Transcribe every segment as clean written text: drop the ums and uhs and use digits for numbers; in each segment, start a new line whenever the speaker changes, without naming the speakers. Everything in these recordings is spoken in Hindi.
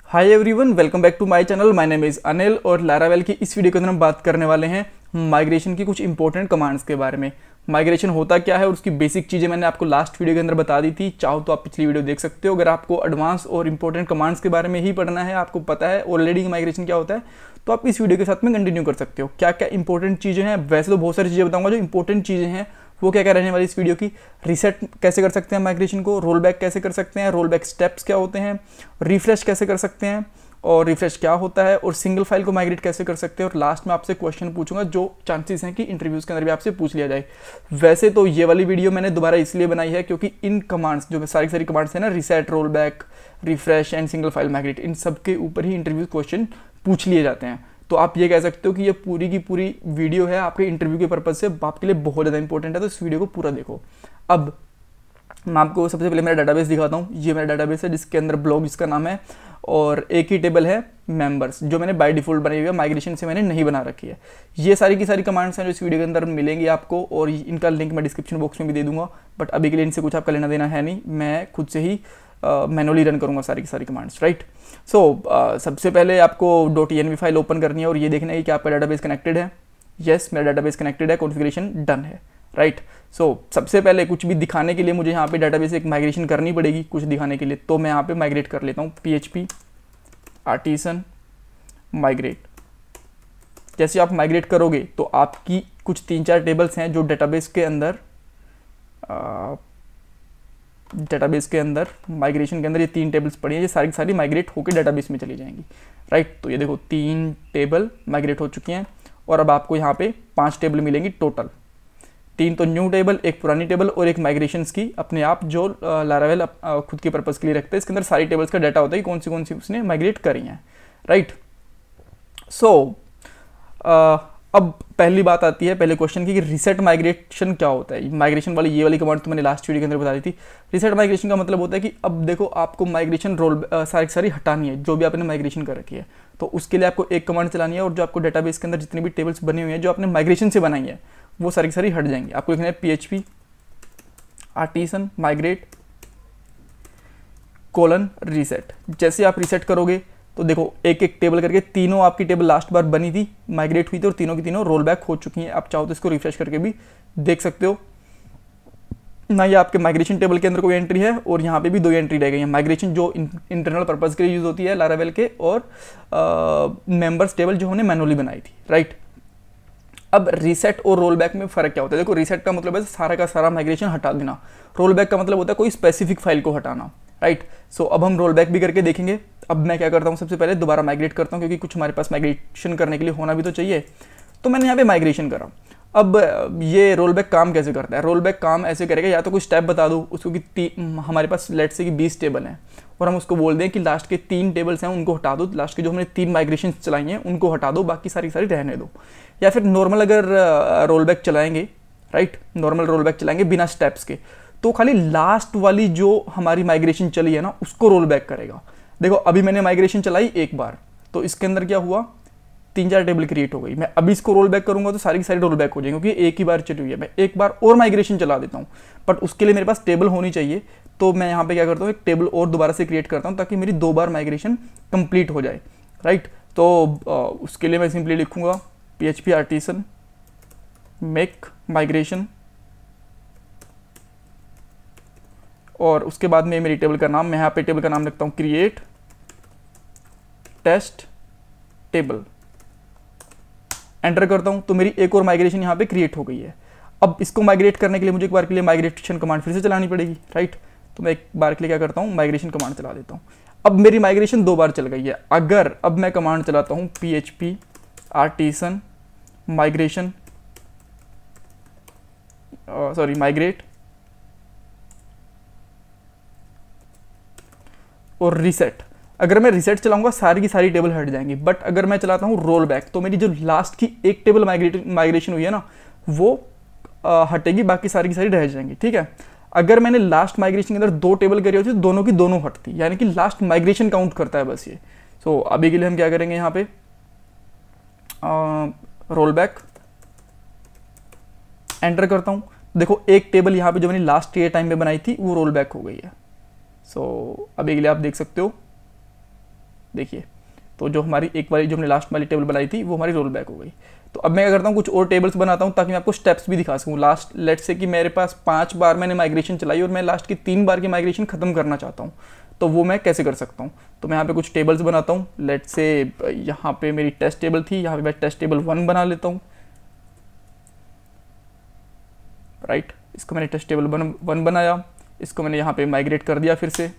Hi everyone, welcome back to my channel. My name is Anil और लारावेल की इस वीडियो के अंदर हम बात करने वाले हैं माइग्रेशन की कुछ इंपॉर्टेंट कमांड्स के बारे में। माइग्रेशन होता क्या है और उसकी बेसिक चीज़ें मैंने आपको लास्ट वीडियो के अंदर बता दी थी। चाहो तो आप पिछली वीडियो देख सकते हो। अगर आपको एडवांस और इंपॉर्टेंट कमांड्स के बारे में ही पढ़ना है, आपको पता है ऑलरेडी माइग्रेशन क्या होता है, तो आप इस वीडियो के साथ में कंटिन्यू कर सकते हो। क्या क्या इंपॉर्टेंट चीज़ें हैं, वैसे तो बहुत सारी चीज़ें बताऊंगा। जो इंपॉर्टेंट चीज़ें हैं वो क्या क्या रहने वाली इस वीडियो की। रीसेट कैसे कर सकते हैं माइग्रेशन को, रोल बैक कैसे कर सकते हैं, रोल बैक स्टेप्स क्या होते हैं, रिफ्रेश कैसे कर सकते हैं और रिफ्रेश क्या होता है, और सिंगल फाइल को माइग्रेट कैसे कर सकते हैं। और लास्ट में आपसे क्वेश्चन पूछूंगा जो चांसेस हैं कि इंटरव्यूज़ के अंदर भी आपसे पूछ लिया जाए। वैसे तो ये वाली वीडियो मैंने दोबारा इसलिए बनाई है क्योंकि इन कमांड्स, जो सारी कमांड्स हैं ना, reset, roll back, refresh and single file migrate, इन सब के ऊपर ही इंटरव्यू क्वेश्चन पूछ लिए जाते हैं। तो आप ये कह सकते हो कि ये पूरी की पूरी वीडियो है आपके इंटरव्यू के पर्पज़ से आपके लिए बहुत ज़्यादा इंपॉर्टेंट है। तो इस वीडियो को पूरा देखो। अब मैं आपको सबसे पहले मेरा डाटाबेस दिखाता हूँ। ये मेरा डाटाबेस है जिसके अंदर ब्लॉग जिसका नाम है, और एक ही टेबल है मेंबर्स, जो मैंने बाय डिफॉल्ट बनाई हुई है, माइग्रेशन से मैंने नहीं बना रखी है। ये सारी की सारी कमांड्स हैं जो इस वीडियो के अंदर मिलेंगी आपको, और इनका लिंक मैं डिस्क्रिप्शन बॉक्स में भी दे दूंगा। बट अभी के लिए इनसे कुछ आपका लेना देना है नहीं, मैं खुद से ही मैनुअली रन करूंगा सारी की सारी कमांड्स, राइट। सो सबसे पहले आपको .env फाइल ओपन करनी है और ये देखना है कि आपका डाटाबेस कनेक्टेड है। यस, मेरा डाटाबेस कनेक्टेड है, कॉन्फ़िगरेशन डन है, राइट। सो सबसे पहले कुछ भी दिखाने के लिए मुझे यहाँ पे डाटाबेस एक माइग्रेशन करनी पड़ेगी कुछ दिखाने के लिए। तो मैं यहाँ पे माइग्रेट कर लेता हूँ, PHP आर्टिसन माइग्रेट। जैसे आप माइग्रेट करोगे तो आपकी कुछ 3-4 टेबल्स हैं जो डेटाबेस के अंदर माइग्रेशन के अंदर ये 3 टेबल्स पड़ी हैं, ये सारी की सारी माइग्रेट होकर डेटाबेस में चली जाएंगी, राइट। तो ये देखो 3 टेबल माइग्रेट हो चुकी हैं और अब आपको यहाँ पे 5 टेबल मिलेंगी टोटल। 3 तो न्यू टेबल, एक पुरानी टेबल और एक माइग्रेशंस की अपने आप जो लारावेल खुद के पर्पज़ के लिए रखते हैं। इसके अंदर सारी टेबल्स का डाटा होता है कि कौन सी उसने माइग्रेट करी हैं, राइट। सो अब पहली बात आती है पहले क्वेश्चन की कि रीसेट माइग्रेशन क्या होता है। माइग्रेशन वाली ये वाली कमांड तो मैंने लास्ट वीडियो के अंदर बता दी थी। रीसेट माइग्रेशन का मतलब होता है कि अब देखो आपको माइग्रेशन रोल सारी हटानी है जो भी आपने माइग्रेशन कर रखी है। तो उसके लिए आपको एक कमांड चलानी है और जो आपको डेटाबेस के अंदर जितनी भी टेबल्स बनी हुई हैं जो आपने माइग्रेशन से बनाई है वो सारी की सारी हट जाएंगी। आपको लिखना है PHP आर्टिसन माइग्रेट :रीसेट। जैसे आप रीसेट करोगे तो देखो एक एक टेबल करके तीनों आपकी टेबल लास्ट बार बनी थी, माइग्रेट हुई थी और तीनों की तीनों रोल बैक हो चुकी हैं। आप चाहो तो इसको रिफ्रेश करके भी देख सकते हो ना। ये आपके माइग्रेशन टेबल के अंदर कोई एंट्री है और यहाँ पे भी 2 एंट्री रह गई हैं। माइग्रेशन जो इंटरनल पर्पज़ के लिए यूज़ होती है लारावेल के, और मेंबर्स टेबल जो हमने मैनुअली बनाई थी, राइट। अब रीसेट और रोल बैक में फ़र्क क्या होता है? देखो रीसेट का मतलब है सारा का सारा माइग्रेशन हटा देना, रोल बैक का मतलब होता है कोई स्पेसिफिक फाइल को हटाना, राइट। सो अब हम रोल बैक भी करके देखेंगे। अब मैं क्या करता हूँ, सबसे पहले दोबारा माइग्रेट करता हूँ क्योंकि कुछ हमारे पास माइग्रेशन करने के लिए होना भी तो चाहिए। तो मैंने यहाँ पे माइग्रेशन करा। अब ये रोल बैक काम कैसे करता है? रोल बैक काम ऐसे करेगा, या तो कोई स्टेप बता दो उसको कि हमारे पास लेट से कि 20 टेबल हैं और हम उसको बोल दें कि लास्ट के 3 टेबल्स हैं उनको हटा दो, लास्ट के जो हमने 3 माइग्रेशन चलाई हैं उनको हटा दो, बाकी सारी रहने दो। या फिर नॉर्मल अगर रोल बैक चलाएंगे, राइट, नॉर्मल रोल बैक चलाएंगे बिना स्टेप्स के, तो खाली लास्ट वाली जो हमारी माइग्रेशन चली है ना उसको रोल बैक करेगा। देखो अभी मैंने माइग्रेशन चलाई एक बार, तो इसके अंदर क्या हुआ, 3-4 टेबल क्रिएट हो गई। मैं अभी इसको रोल बैक करूंगा तो सारी की सारी रोल बैक हो जाएंगी क्योंकि एक ही बार चली हुई है। मैं एक बार और माइग्रेशन चला देता हूँ, बट उसके लिए मेरे पास टेबल होनी चाहिए। तो मैं यहाँ पे क्या करता हूँ, एक टेबल और दोबारा से क्रिएट करता हूँ ताकि मेरी 2 बार माइग्रेशन कंप्लीट हो जाए, राइट। तो उसके लिए मैं सिंपली लिखूंगा PHP आर्टिसन मेक माइग्रेशन, और उसके बाद में मेरी टेबल का नाम, मैं यहाँ पे टेबल का नाम लिखता हूँ क्रिएट टेस्ट टेबल। एंटर करता हूँ तो मेरी एक और माइग्रेशन यहाँ पे क्रिएट हो गई है। अब इसको माइग्रेट करने के लिए मुझे एक बार के लिए माइग्रेशन कमांड फिर से चलानी पड़ेगी, राइट। तो मैं एक बार के लिए क्या करता हूँ, माइग्रेशन कमांड चला देता हूँ। अब मेरी माइग्रेशन 2 बार चल गई है। अगर अब मैं कमांड चलाता हूँ PHP आर्टिसन माइग्रेशन माइग्रेट और रीसेट, अगर मैं रीसेट चलाऊंगा सारी की सारी टेबल हट जाएंगी। बट अगर मैं चलाता हूँ रोल बैक तो मेरी जो लास्ट की एक टेबल माइग्रेशन हुई है ना वो हटेगी, बाकी सारी की सारी रह जाएंगी, ठीक है। अगर मैंने लास्ट माइग्रेशन के अंदर 2 टेबल करी होती तो दोनों की दोनों हटती, यानी कि लास्ट माइग्रेशन काउंट करता है बस ये। सो अभी के लिए हम क्या करेंगे, यहाँ पे रोल बैक एंटर करता हूँ। देखो एक टेबल यहाँ पे जो मैंने लास्ट के टाइम पे बनाई थी वो रोल बैक हो गई है। सो अभी के लिए आप देख सकते हो देखिए, तो जो हमारी एक वाली जो हमने लास्ट वाली टेबल बनाई थी वो हमारी रोल बैक हो गई। तो अब मैं क्या करता हूँ, कुछ और टेबल्स बनाता हूँ ताकि मैं आपको स्टेप्स भी दिखा सकूँ। लास्ट लेट से कि मेरे पास 5 बार मैंने माइग्रेशन चलाई और मैं लास्ट की 3 बार की माइग्रेशन खत्म करना चाहता हूँ, तो वो मैं कैसे कर सकता हूँ। तो मैं यहाँ पे कुछ टेबल्स बनाता हूँ। लेट से यहाँ पे मेरी टेस्ट टेबल थी, यहाँ पे मैं टेस्ट टेबल 1 बना लेता हूँ, राइट। इसको मैंने टेस्ट टेबल 1 बनाया, इसको मैंने यहाँ पे माइग्रेट कर दिया। फिर से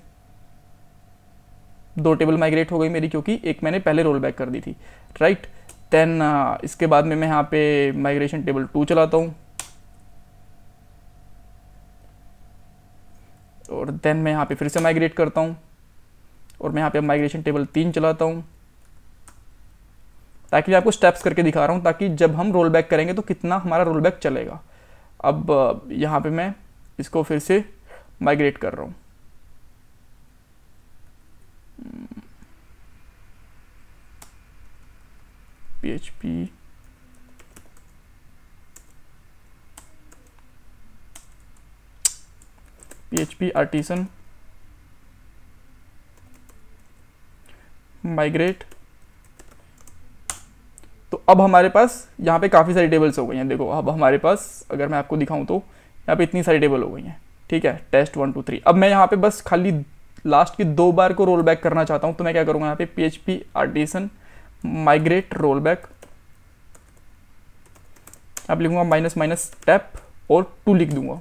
2 टेबल माइग्रेट हो गई मेरी, क्योंकि एक मैंने पहले रोल बैक कर दी थी, राइट। देन इसके बाद में मैं यहाँ पे माइग्रेशन टेबल 2 चलाता हूँ, और देन मैं यहाँ पे फिर से माइग्रेट करता हूँ, और मैं यहाँ पे माइग्रेशन टेबल 3 चलाता हूँ, ताकि मैं आपको स्टेप्स करके दिखा रहा हूँ, ताकि जब हम रोल बैक करेंगे तो कितना हमारा रोल बैक चलेगा। अब यहाँ पे मैं इसको फिर से माइग्रेट कर रहा हूँ। PHP artisan migrate. तो अब हमारे पास यहाँ पे काफ़ी सारी टेबल्स हो गई हैं। देखो, अब हमारे पास अगर मैं आपको दिखाऊं तो यहाँ पे इतनी सारी टेबल हो गई हैं, ठीक है। टेस्ट 1 2 3। अब मैं यहाँ पे बस खाली लास्ट की 2 बार को रोल बैक करना चाहता हूँ, तो मैं क्या करूँगा, यहाँ पे PHP artisan migrate roll back, अब लिखूंगा माइनस स्टेप और 2 लिख दूंगा।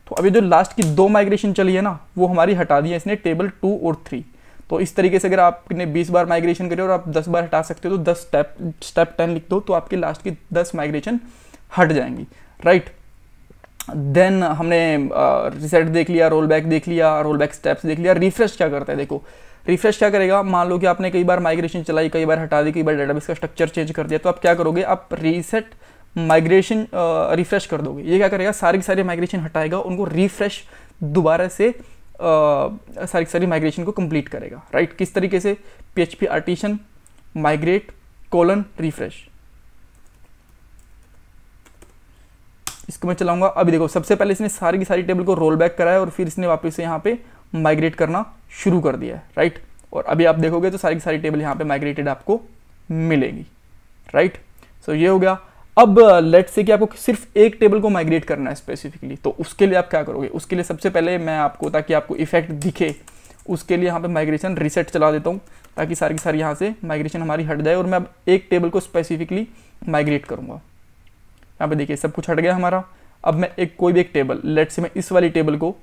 तो अभी जो लास्ट की 2 माइग्रेशन चली है ना, वो हमारी हटा दी है इसने, टेबल 2 और 3। तो इस तरीके से अगर आपने 20 बार माइग्रेशन करी और आप 10 बार हटा सकते हो, तो 10 स्टेप 10 लिख दो, तो आपकी लास्ट की 10 माइग्रेशन हट जाएंगी, राइट। देन हमने रिसेट देख लिया, रोल बैक देख लिया, रोल बैक स्टेप्स देख लिया। रिफ्रेश क्या करता है, देखो रिफ्रेश क्या करेगा, मान लो कि आपने कई बार माइग्रेशन चलाई, कई बार हटा दी, कई बार डेटाबेस का स्ट्रक्चर चेंज कर दिया, तो आप क्या करोगे, आप रीसेट माइग्रेशन रिफ्रेश कर दोगे। ये क्या करेगा, सारी की सारी माइग्रेशन हटाएगा, उनको रिफ्रेश दोबारा से सारी की सारी माइग्रेशन को कंप्लीट करेगा, राइट। किस तरीके से, PHP artisan migrate colon refresh, इसको मैं चलाऊंगा। अभी देखो, सबसे पहले इसने सारी की सारी टेबल को रोल बैक कराया और फिर इसने वापस से यहाँ पे माइग्रेट करना शुरू कर दिया है, राइट। और अभी आप देखोगे तो सारी की सारी टेबल यहाँ पे माइग्रेटेड आपको मिलेगी, राइट। सो ये हो गया। अब लेट्स से कि आपको सिर्फ एक टेबल को माइग्रेट करना है स्पेसिफिकली, तो उसके लिए आप क्या करोगे, उसके लिए सबसे पहले मैं आपको, ताकि आपको इफेक्ट दिखे, उसके लिए यहाँ पे माइग्रेशन रिसेट चला देता हूँ, ताकि सारी की सारी यहाँ से माइग्रेशन हमारी हट जाए, और मैं अब एक टेबल को स्पेसिफिकली माइग्रेट करूँगा। यहाँ पे देखिए सब कुछ हट गया हमारा। अब मैं कोई भी एक टेबल, लेट्स से मैं इस वाली टेबल को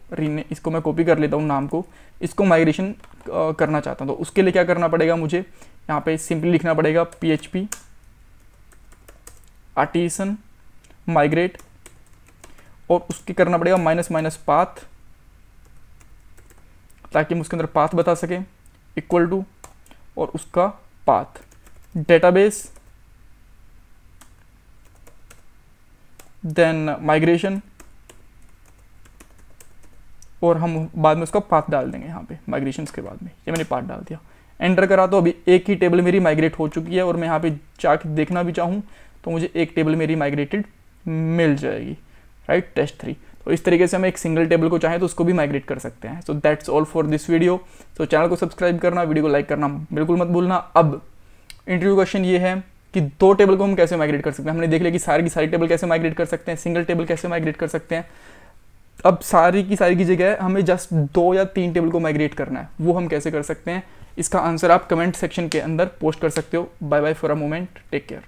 इसको मैं कॉपी कर लेता हूँ नाम को, इसको माइग्रेशन करना चाहता हूँ। तो उसके लिए क्या करना पड़ेगा, मुझे यहाँ पे सिंपली लिखना पड़ेगा PHP आर्टिसन माइग्रेट, और उसके करना पड़ेगा माइनस पाथ, ताकि हम उसके अंदर पाथ बता सकें, इक्वल टू, और उसका पाथ डेटाबेस, देन माइग्रेशन, और हम बाद में उसका पाथ डाल देंगे यहाँ पे माइग्रेशन के बाद में। ये मैंने पाथ डाल दिया, एंटर करा, तो अभी एक ही टेबल मेरी माइग्रेट हो चुकी है, और मैं यहाँ पे जाके देखना भी चाहूँ तो मुझे एक टेबल मेरी माइग्रेटेड मिल जाएगी, राइट, टेस्ट 3। तो इस तरीके से हम एक सिंगल टेबल को चाहें तो उसको भी माइग्रेट कर सकते हैं। So that's all for this video. तो चैनल को सब्सक्राइब करना, वीडियो को लाइक करना बिल्कुल मत भूलना। अब इंटरव्यू क्वेश्चन ये है कि 2 टेबल को हम कैसे माइग्रेट कर सकते हैं। हमने देख लिया कि सारी की सारी टेबल कैसे माइग्रेट कर सकते हैं, सिंगल टेबल कैसे माइग्रेट कर सकते हैं। अब सारी की जगह हमें जस्ट 2 या 3 टेबल को माइग्रेट करना है, वो हम कैसे कर सकते हैं, इसका आंसर आप कमेंट सेक्शन के अंदर पोस्ट कर सकते हो। Bye bye for a moment, take care.